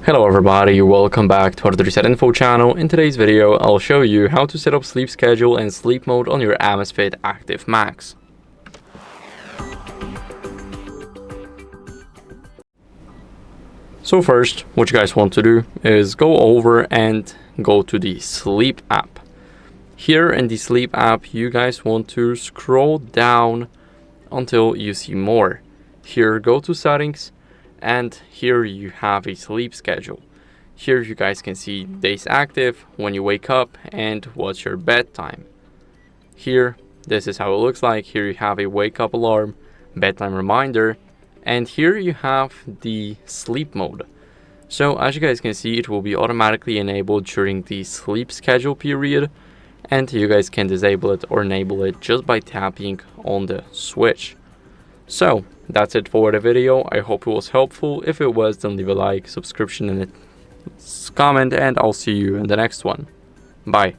Hello everybody, welcome back to HardReset.Info channel. In today's video, I'll show you how to set up sleep schedule and sleep mode on your AMAZFIT Active Max. So first, what you guys want to do is go over and go to the sleep app. Here in the sleep app, you guys want to scroll down until you see more. Here, go to settings. And here you have a sleep schedule. Here you guys can see days active, when you wake up, and what's your bedtime. Here, this is how it looks like. Here you have a wake up alarm, bedtime reminder, and here you have the sleep mode. So as you guys can see, it will be automatically enabled during the sleep schedule period, and you guys can disable it or enable it just by tapping on the switch. So that's it for the video. I hope it was helpful. If it was, then leave a like, subscription, and a comment, and I'll see you in the next one. Bye.